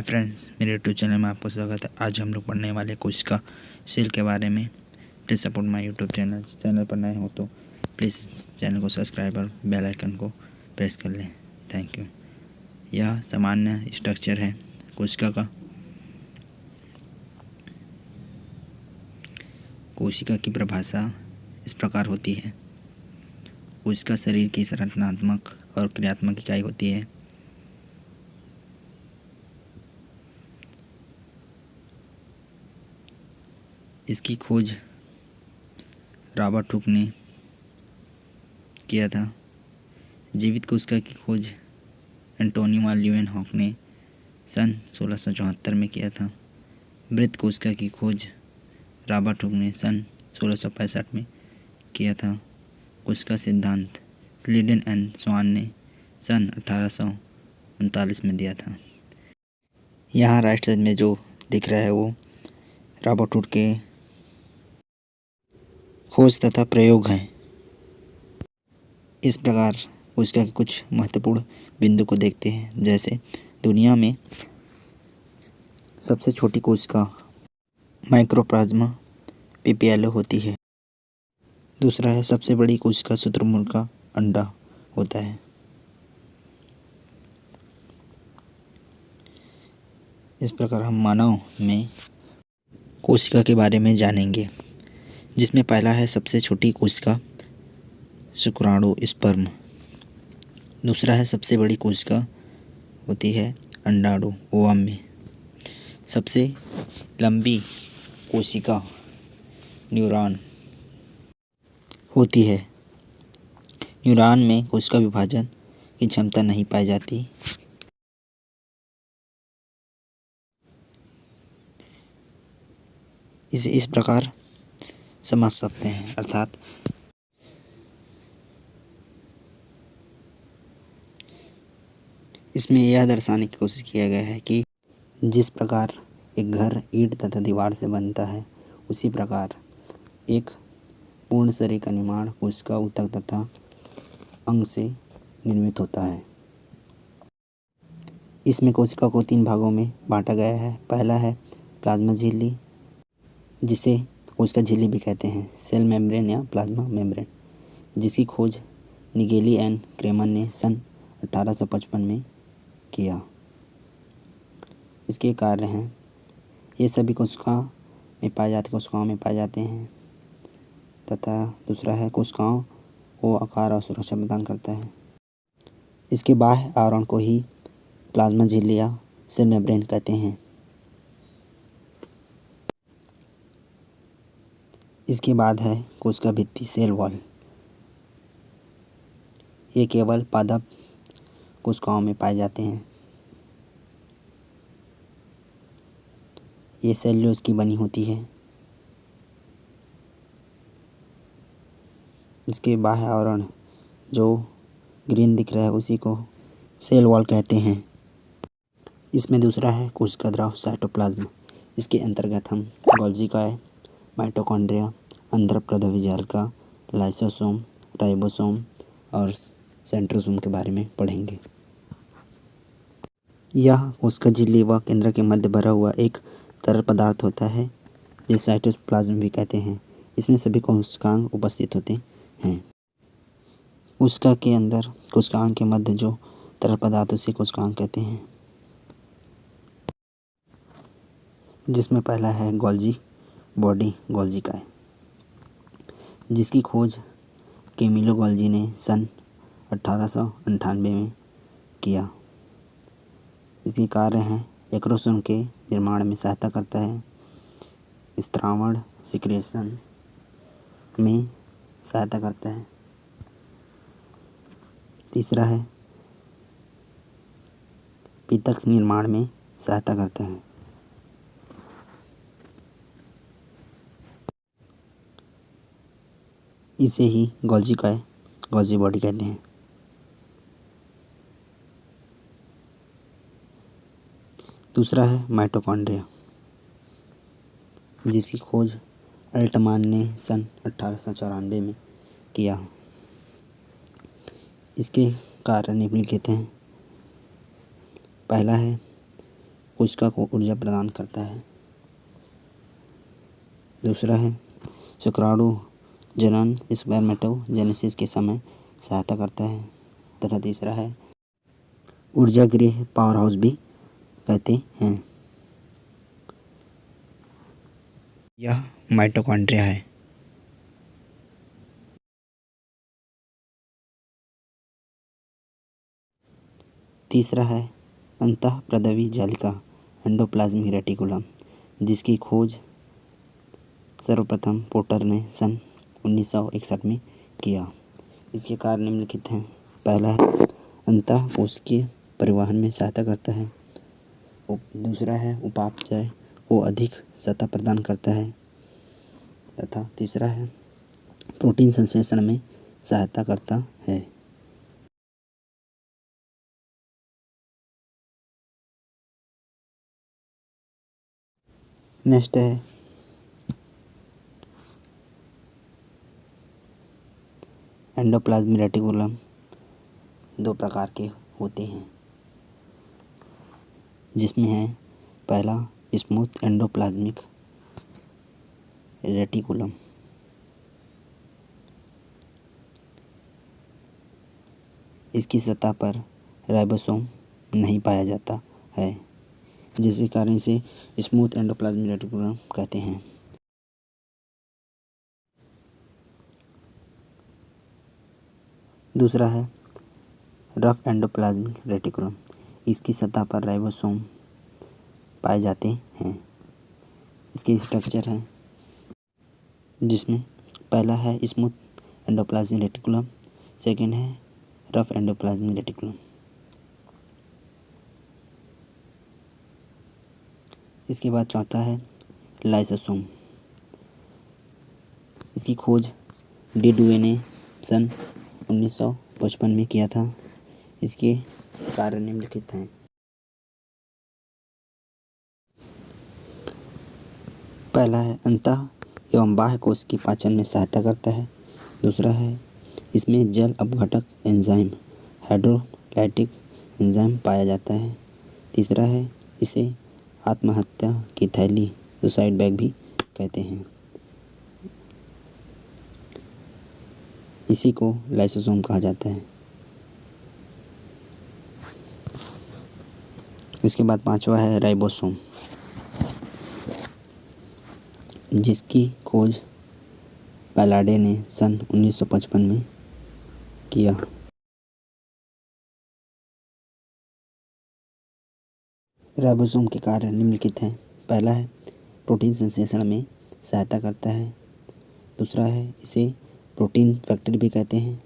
Hi friends, मेरे YouTube channel में आपका स्वागत है। आज हम लोग पढ़ने वाले कोशिका सेल के बारे में। Please support my YouTube channel पर नए हो तो प्लीज़ चैनल को सब्सक्राइब और बेल आइकन को प्रेस कर लें। Thank you. यह सामान्य स्ट्रक्चर है कोशिका का। कोशिका की परिभाषा इस प्रकार होती है। कोशिका शरीर की संरचनात्मक और क्रियात्मक इकाई होती है। इसकी खोज रॉबर्ट हुक ने किया था। जीवित कोशिका की खोज एंटोनियो ल्यूवेनहॉक ने सन 1674 में किया था। मृत कोशिका की खोज रॉबर्ट हुक ने सन 1665 में किया था। कोशिका सिद्धांत स्लीडन एंड स्वान ने सन 1839 में दिया था। यहाँ राइट साइड में जो दिख रहा है वो रॉबर्ट हुक के खोज तथा प्रयोग हैं। इस प्रकार कोशिका के कुछ महत्वपूर्ण बिंदु को देखते हैं, जैसे दुनिया में सबसे छोटी कोशिका माइक्रोप्लाज्मा पीपीएलओ होती है। दूसरा है सबसे बड़ी कोशिका शुतुरमुर्ग का अंडा होता है। इस प्रकार हम मानव में कोशिका के बारे में जानेंगे, जिसमें पहला है सबसे छोटी कोशिका शुक्राणु स्पर्म। दूसरा है सबसे बड़ी कोशिका होती है अंडाणु ओवम में। सबसे लंबी कोशिका न्यूरॉन होती है। न्यूरॉन में कोशिका विभाजन की क्षमता नहीं पाई जाती। इसे इस प्रकार समझ सकते हैं, अर्थात इसमें यह दर्शाने की कोशिश किया गया है कि जिस प्रकार एक घर ईंट तथा दीवार से बनता है, उसी प्रकार एक पूर्ण शरीर का निर्माण कोशिका ऊतक तथा अंग से निर्मित होता है। इसमें कोशिका को 3 भागों में बांटा गया है। पहला है प्लाज्मा झिल्ली, जिसे कोशिका झिल्ली भी कहते हैं, सेल मेम्ब्रेन या प्लाज्मा मेम्ब्रेन, जिसकी खोज निगेली एंड क्रेमर ने सन 1855 में किया। इसके कार्य हैं, ये सभी कोशिकाओं में पाए जाते हैं तथा दूसरा है कोशिकाओं को आकार और सुरक्षा प्रदान करता है। इसके बाह्य आवरण को ही प्लाज्मा झिल्ली या सेल मेम्ब्रेन कहते हैं। इसके बाद है कोशिका भित्ति सेल वॉल। ये केवल पादप कोशिकाओं में पाए जाते हैं। ये सेल्यूलोज की बनी होती है। इसके बाह्य आवरण जो ग्रीन दिख रहा है उसी को सेल वॉल कहते हैं। इसमें दूसरा है कोशिका द्रव साइटोप्लाज्म। इसके अंतर्गत हम गोल्गी काय, माइटोकॉन्ड्रिया, अंदर प्रदवी जालिका, लाइसोसोम, राइबोसोम और सेंट्रोसोम के बारे में पढ़ेंगे। यह कोशिका झिल्ली व केंद्र के मध्य भरा हुआ एक तरल पदार्थ होता है, जिसे साइटोप्लाज्म भी कहते हैं। इसमें सभी कोशिकांग उपस्थित होते हैं। कोशिका के अंदर कोशिकांग के मध्य जो तरल पदार्थ उसे कोशिकांग कहते हैं, जिसमें पहला है गोल्गी बॉडी गोल्गी काय, जिसकी खोज कैमिलो गोल्गी ने सन 1898 में किया। इसके कार्य हैं एक्रोसोम के निर्माण में सहायता करता है, स्त्रावण सिक्रेशन में सहायता करता है। तीसरा है पितक निर्माण में सहायता करता है। इसे ही गोल्गी काय गोल्गी बॉडी कहते हैं। दूसरा है माइटोकॉन्ड्रिया, जिसकी खोज अल्टमान ने सन 1894 में किया। इसके कार्य निम्नलिखित हैं। पहला है कोशिका को ऊर्जा प्रदान करता है। दूसरा है शुक्राणु जनन स्पर्मेटोजेनेसिस के समय सहायता करता है। तथा तीसरा है ऊर्जा गृह पावर हाउस भी कहते हैं। यह माइटोकॉन्ड्रिया है। तीसरा है अंतःप्रदवी जालिका एंडोप्लाज्मिक रेटिकुलम, जिसकी खोज सर्वप्रथम पोर्टर ने सन 1961 में किया। इसके कार्य निम्नलिखित हैं। पहला है अंतःकोशिकीय परिवहन में सहायता करता है। दूसरा है उपापचय को अधिक सतह प्रदान करता है। तथा तीसरा है प्रोटीन संश्लेषण में सहायता करता है। नेक्स्ट है एंडोप्लाज्मिक रेटिकुलम। दो प्रकार के होते हैं, जिसमें है पहला स्मूथ एंडोप्लाज्मिक रेटिकुलम। इसकी सतह पर राइबोसोम नहीं पाया जाता है, जिसके कारण इसे स्मूथ एंडोप्लाज्मिक रेटिकुलम कहते हैं। दूसरा है रफ एंडोप्लाज्मिक रेटिकुलम। इसकी सतह पर राइबोसोम पाए जाते हैं। इसके स्ट्रक्चर हैं, जिसमें पहला है स्मूथ एंडोप्लाज्मिक रेटिकुलम, सेकेंड है रफ एंडोप्लाज्मिक रेटिकुलम। इसके बाद चौथा है लाइसोसोम। इसकी खोज डुवे ने सन 1955 में किया था। इसके कार्य निम्नलिखित हैं। पहला है अंतः एवं बाह्य कोश की पाचन में सहायता करता है। दूसरा है इसमें जल अपघटक एंजाइम हाइड्रोलाइटिक एंजाइम पाया जाता है। तीसरा है इसे आत्महत्या की थैली सुसाइड बैग भी कहते हैं। इसी को लाइसोसोम कहा जाता है। इसके बाद पांचवा है राइबोसोम, जिसकी खोज पैलाडे ने सन 1955 में किया। राइबोसोम के कार्य निम्नलिखित हैं। पहला है प्रोटीन संश्लेषण में सहायता करता है। दूसरा है इसे प्रोटीन फैक्ट्री भी कहते हैं।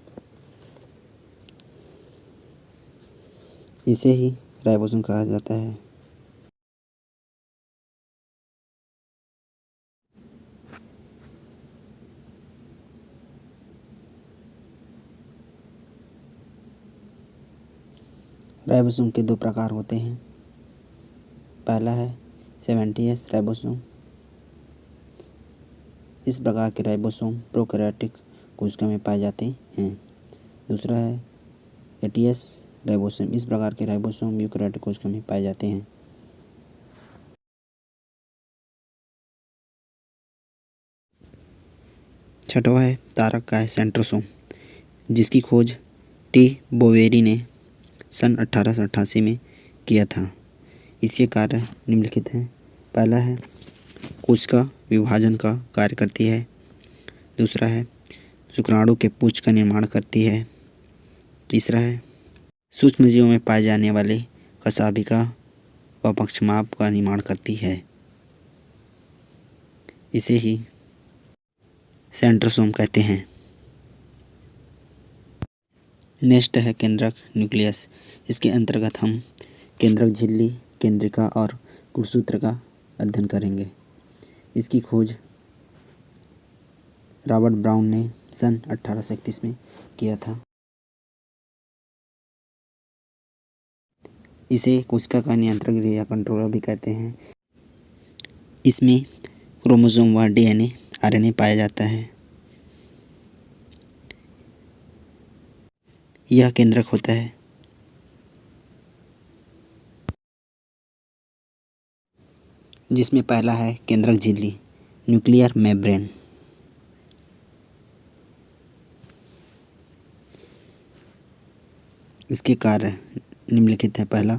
इसे ही राइबोसोम कहा जाता है। राइबोसोम के दो प्रकार होते हैं। पहला है 70S राइबोसोम। इस प्रकार के राइबोसोम प्रोकैरियोटिक कोशिका में पाए जाते हैं। दूसरा है 80S राइबोसोम। इस प्रकार के राइबोसोम यूकैरियोटिक कोशिका में पाए जाते हैं। छठवां है तारक का है सेंट्रोसोम, जिसकी खोज टी बोवेरी ने सन 1888 में किया था। इसके कार्य निम्नलिखित हैं। पहला है कोशिका विभाजन का कार्य करती है। दूसरा है शुक्राणु के पुंज का निर्माण करती है। तीसरा है सूक्ष्मजीवों में पाए जाने वाले कशाभिका व पक्षमाप का निर्माण करती है। इसे ही सेंट्रोसोम कहते हैं। नेक्स्ट है केंद्रक न्यूक्लियस। इसके अंतर्गत हम केंद्रक झिल्ली, केंद्रिका और गुणसूत्र का अध्ययन करेंगे। इसकी खोज रॉबर्ट ब्राउन ने सन 1831 में किया था। इसे कोशिका का नियंत्रक या कंट्रोलर भी कहते हैं। इसमें क्रोमोसोम व DNA RNA पाया जाता है। यह केंद्रक होता है। जिसमें पहला है केंद्रक झिल्ली, न्यूक्लियर मेम्ब्रेन। इसके कार्य निम्नलिखित है। पहला,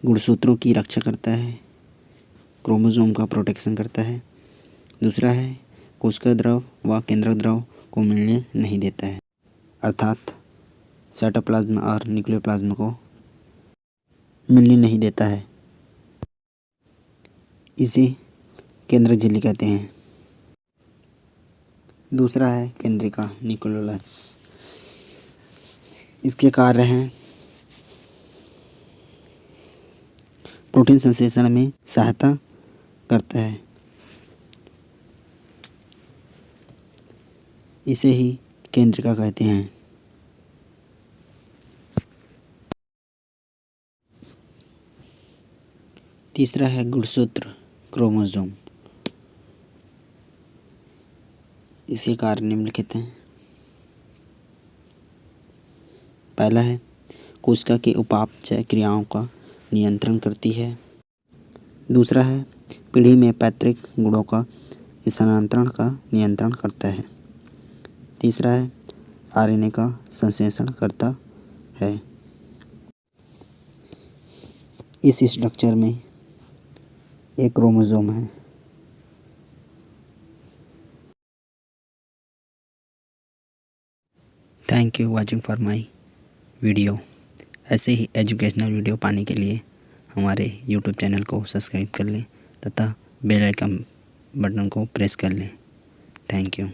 गुणसूत्रों की रक्षा करता है, क्रोमोसोम का प्रोटेक्शन करता है। दूसरा है कोशिका द्रव व केंद्रक द्रव को मिलने नहीं देता है, अर्थात साइटोप्लाज्म और न्यूक्लियोप्लाज्म को मिलने नहीं देता है। इसे केंद्रक झिल्ली कहते हैं। दूसरा है केंद्रिका न्यूक्लियोलस। इसके कार्य हैं प्रोटीन संश्लेषण में सहायता करता है। इसे ही केंद्रिका कहते हैं। तीसरा है गुणसूत्र क्रोमोसोम। इसके कार्य निम्नलिखित हैं। पहला है कोशिका के उपापचय क्रियाओं का नियंत्रण करती है। दूसरा है पीढ़ी में पैतृक गुणों का स्थानांतरण का नियंत्रण करता है। तीसरा है आरएनए का संश्लेषण करता है। इस स्ट्रक्चर में एक क्रोमोसोम है। Thank you watching for my video. ऐसे ही एजुकेशनल वीडियो पाने के लिए हमारे यूट्यूब चैनल को सब्सक्राइब कर लें तथा बेल आइकन बटन को प्रेस कर लें। Thank you.